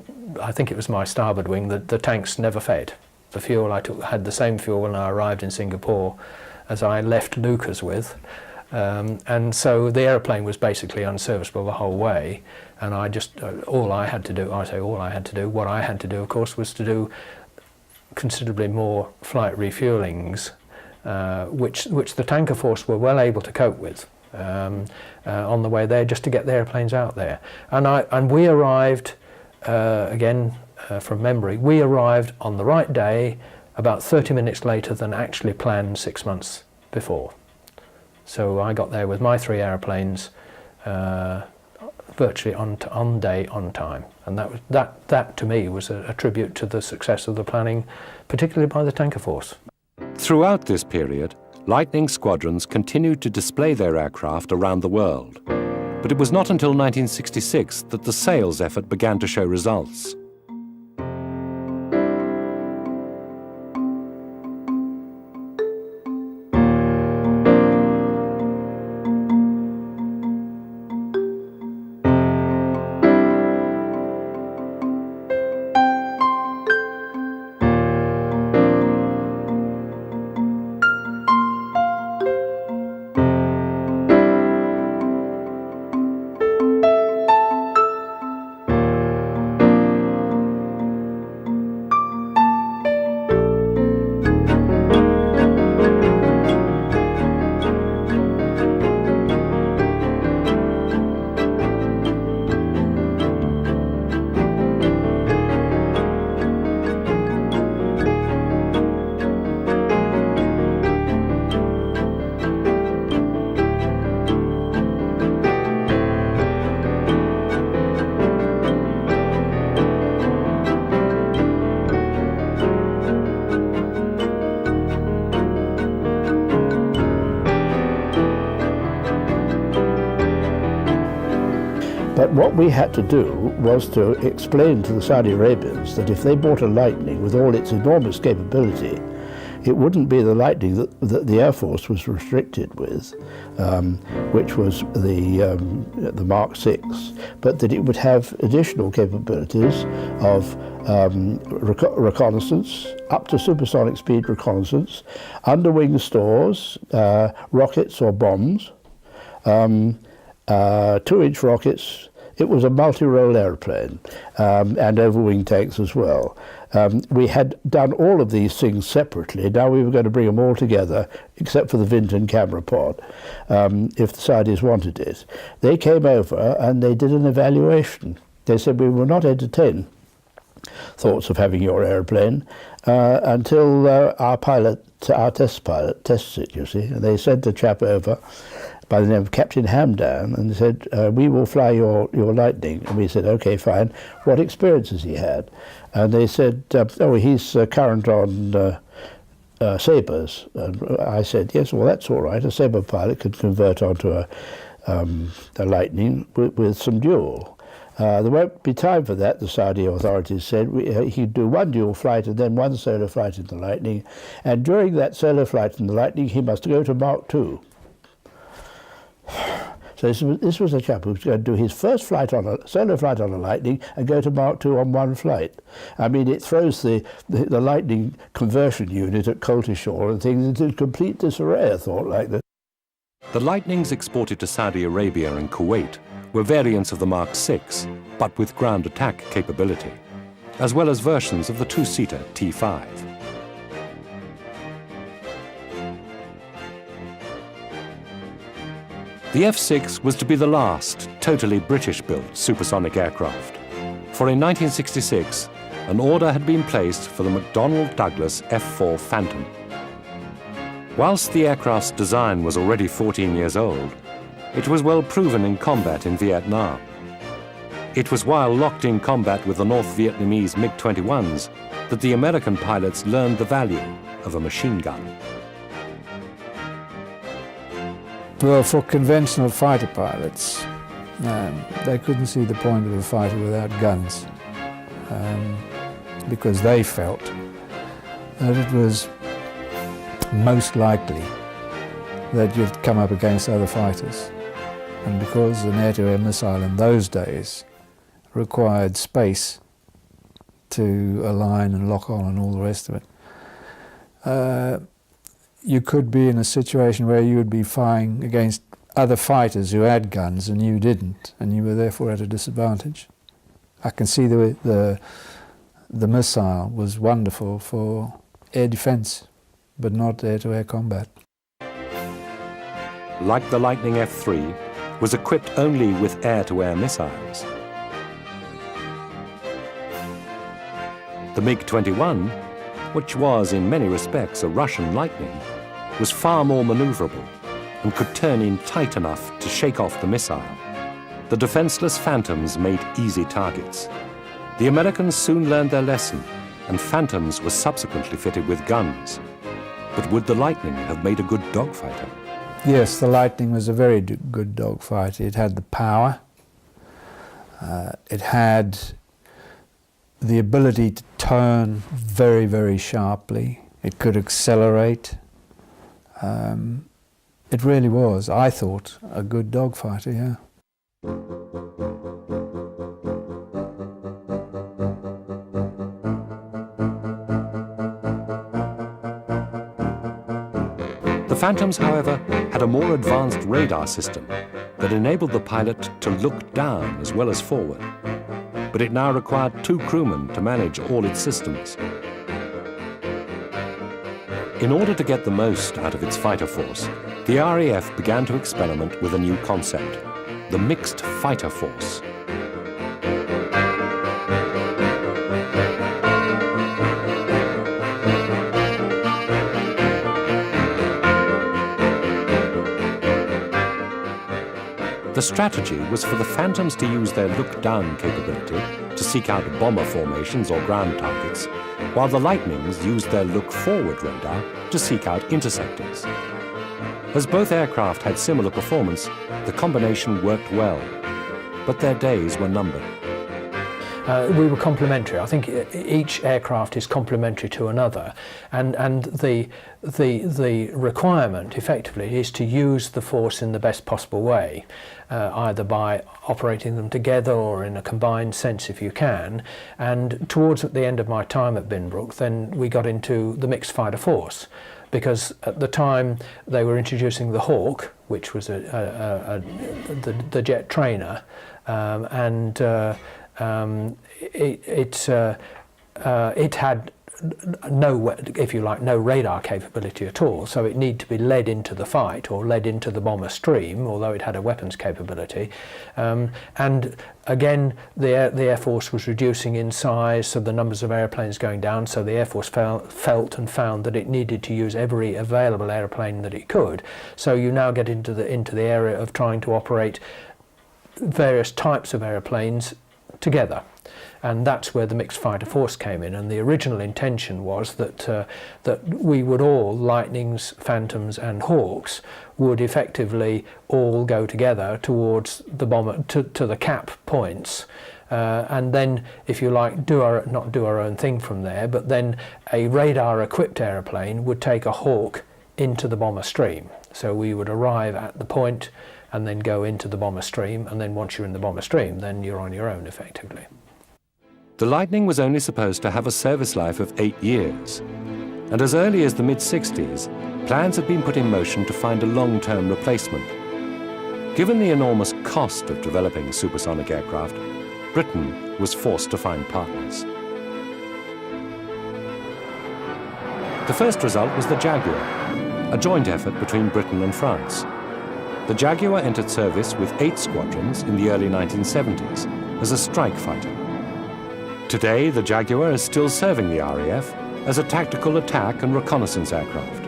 think it was my starboard wing, the tanks never fed. The fuel I took had the same fuel when I arrived in Singapore as I left Lucas with. And so the aeroplane was basically unserviceable the whole way, and what I had to do, of course, was to do considerably more flight refuelings, which the tanker force were well able to cope with on the way there, just to get the airplanes out there. And we arrived, again from memory, we arrived on the right day about 30 minutes later than actually planned 6 months before. So I got there with my 3 aeroplanes virtually on day, on time. And that to me was a tribute to the success of the planning, particularly by the Tanker Force. Throughout this period, Lightning squadrons continued to display their aircraft around the world. But it was not until 1966 that the sales effort began to show results. But what we had to do was to explain to the Saudi Arabians that if they bought a Lightning with all its enormous capability, it wouldn't be the Lightning that the Air Force was restricted with, which was the Mark VI, but that it would have additional capabilities of reconnaissance, up to supersonic speed reconnaissance, underwing stores, rockets or bombs, 2-inch rockets. It was a multi-role airplane, and overwing tanks as well. We had done all of these things separately. Now we were going to bring them all together, except for the Vinton camera pod, if the Saudis wanted it. They came over and they did an evaluation. They said, we will not entertain thoughts of having your airplane until our test pilot tests it, you see. And they sent a chap over by the name of Captain Hamdan and said, we will fly your Lightning. And we said, okay, fine. What experience has he had? And they said, oh, he's current on Sabres. And I said, yes, well, that's all right. A Sabre pilot could convert onto a Lightning with some dual. There won't be time for that, the Saudi authorities said. He'd do one dual flight and then one solo flight in the Lightning. And during that solo flight in the Lightning, he must go to Mark II. So this was a chap who was going to do his first flight solo flight on a Lightning and go to Mark II on one flight. I mean, it throws the Lightning conversion unit at Coltishall and things into complete disarray, a thought like that. The Lightnings exported to Saudi Arabia and Kuwait were variants of the Mark VI, but with ground attack capability, as well as versions of the two-seater T5. The F6 was to be the last totally British-built supersonic aircraft, for in 1966, an order had been placed for the McDonnell Douglas F4 Phantom. Whilst the aircraft's design was already 14 years old, it was well proven in combat in Vietnam. It was while locked in combat with the North Vietnamese MiG-21s that the American pilots learned the value of a machine gun. Well, for conventional fighter pilots, they couldn't see the point of a fighter without guns, because they felt that it was most likely that you'd come up against other fighters. And because an air-to-air missile in those days required space to align and lock on and all the rest of it, you could be in a situation where you would be firing against other fighters who had guns and you didn't, and you were therefore at a disadvantage. I can see the missile was wonderful for air defense, but not air-to-air combat. Like the Lightning F3, was equipped only with air-to-air missiles. The MiG-21 which was in many respects a Russian Lightning, was far more maneuverable and could turn in tight enough to shake off the missile. The defenseless Phantoms made easy targets. The Americans soon learned their lesson, and Phantoms were subsequently fitted with guns. But would the Lightning have made a good dogfighter? Yes, the Lightning was a very good dogfighter. It had the power. It had the ability to turn very, very sharply. It could accelerate. It really was, I thought, a good dogfighter, yeah. The Phantoms, however, had a more advanced radar system that enabled the pilot to look down as well as forward. But it now required 2 crewmen to manage all its systems. In order to get the most out of its fighter force, the RAF began to experiment with a new concept, the Mixed Fighter Force. The strategy was for the Phantoms to use their look-down capability to seek out bomber formations or ground targets, while the Lightnings used their look-forward radar to seek out interceptors. As both aircraft had similar performance, the combination worked well, but their days were numbered. We were complementary. I think each aircraft is complementary to another, and the requirement effectively is to use the force in the best possible way, either by operating them together or in a combined sense if you can. And towards the end of my time at Binbrook, then we got into the mixed fighter force, because at the time they were introducing the Hawk, which was the jet trainer, it had no, if you like, no radar capability at all, so it needed to be led into the fight or led into the bomber stream, although it had a weapons capability. And again, the Air Force was reducing in size, so the numbers of airplanes going down, so the Air Force felt and found that it needed to use every available airplane that it could. So you now get into the area of trying to operate various types of airplanes together, and that's where the mixed fighter force came in. And the original intention was that we would all, Lightnings, Phantoms and Hawks, would effectively all go together towards the bomber to the cap points, and then, if you like, not do our own thing from there, but then a radar equipped aeroplane would take a Hawk into the bomber stream. So we would arrive at the point and then go into the bomber stream, and then once you're in the bomber stream, then you're on your own effectively. The Lightning was only supposed to have a service life of 8 years, and as early as the mid-60s, plans had been put in motion to find a long-term replacement. Given the enormous cost of developing supersonic aircraft, Britain was forced to find partners. The first result was the Jaguar, a joint effort between Britain and France. The Jaguar entered service with 8 squadrons in the early 1970s as a strike fighter. Today, the Jaguar is still serving the RAF as a tactical attack and reconnaissance aircraft.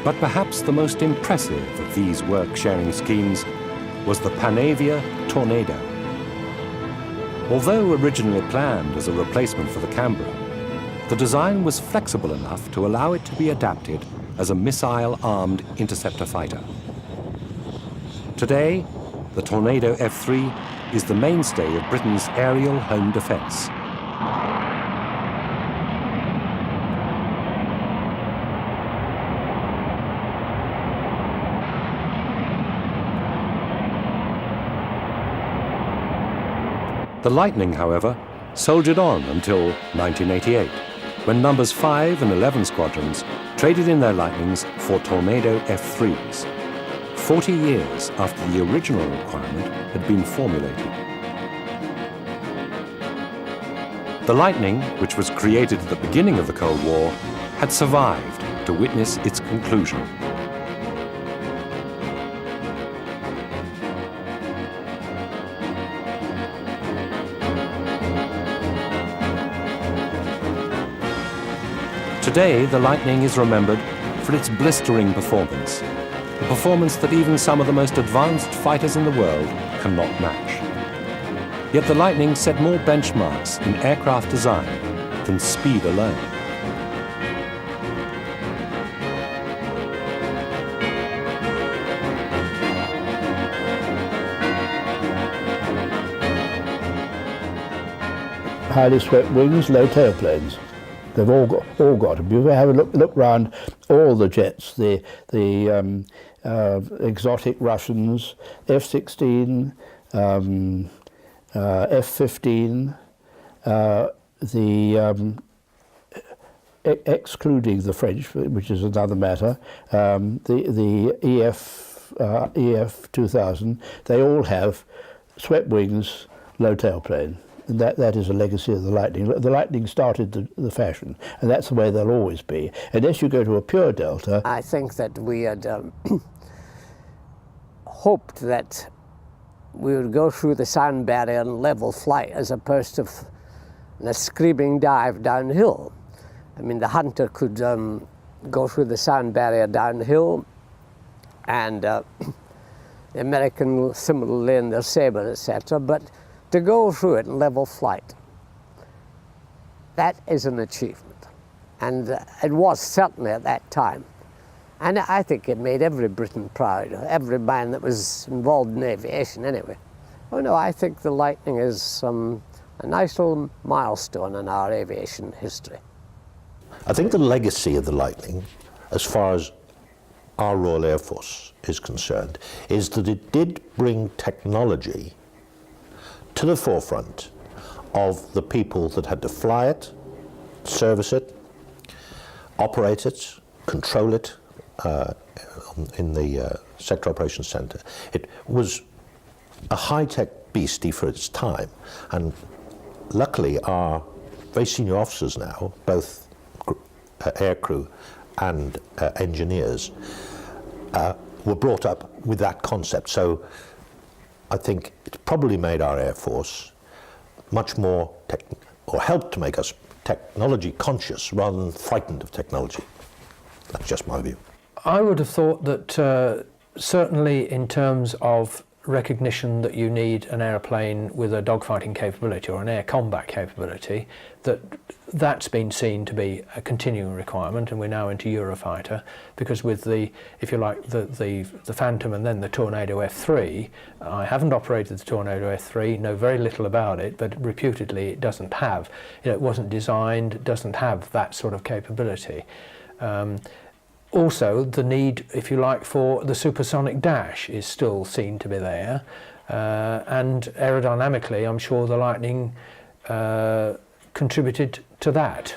But perhaps the most impressive of these work-sharing schemes was the Panavia Tornado. Although originally planned as a replacement for the Canberra, the design was flexible enough to allow it to be adapted as a missile-armed interceptor fighter. Today, the Tornado F3 is the mainstay of Britain's aerial home defence. The Lightning, however, soldiered on until 1988, when numbers 5 and 11 squadrons traded in their Lightnings for Tornado F3s, 40 years after the original requirement had been formulated. The Lightning, which was created at the beginning of the Cold War, had survived to witness its conclusion. Today, the Lightning is remembered for its blistering performance, a performance that even some of the most advanced fighters in the world cannot match. Yet the Lightning set more benchmarks in aircraft design than speed alone. Highly swept wings, low tailplanes. They've all got them. You have a look round all the jets, the exotic Russians, F-16, F-15, excluding the French, which is another matter, the EF-2000, they all have swept wings, low tailplane. And that is a legacy of the Lightning. The Lightning started the fashion, and that's the way they'll always be. Unless you go to a pure Delta. I think that we had hoped that we would go through the sound barrier in level flight as opposed to a screaming dive downhill. I mean, the Hunter could go through the sound barrier downhill, and the American similarly in their Sabre, etc. But to go through it in level flight, that is an achievement. And it was certainly at that time. And I think it made every Briton proud, every man that was involved in aviation anyway. Oh no, I think the Lightning is a nice little milestone in our aviation history. I think the legacy of the Lightning, as far as our Royal Air Force is concerned, is that it did bring technology to the forefront of the people that had to fly it, service it, operate it, control it in the Sector Operations Centre. It was a high-tech beastie for its time, and luckily our very senior officers now, both aircrew and engineers, were brought up with that concept. So I think it's probably made our Air Force much more, or helped to make us technology conscious rather than frightened of technology. That's just my view. I would have thought that certainly in terms of recognition that you need an airplane with a dogfighting capability or an air combat capability, that's been seen to be a continuing requirement, and we're now into Eurofighter, because with the, if you like, the Phantom and then the Tornado F3, I haven't operated the Tornado F3, know very little about it, but reputedly it doesn't have, it wasn't designed, doesn't have that sort of capability. Also, the need, if you like, for the supersonic dash is still seen to be there, and aerodynamically I'm sure the Lightning contributed to that.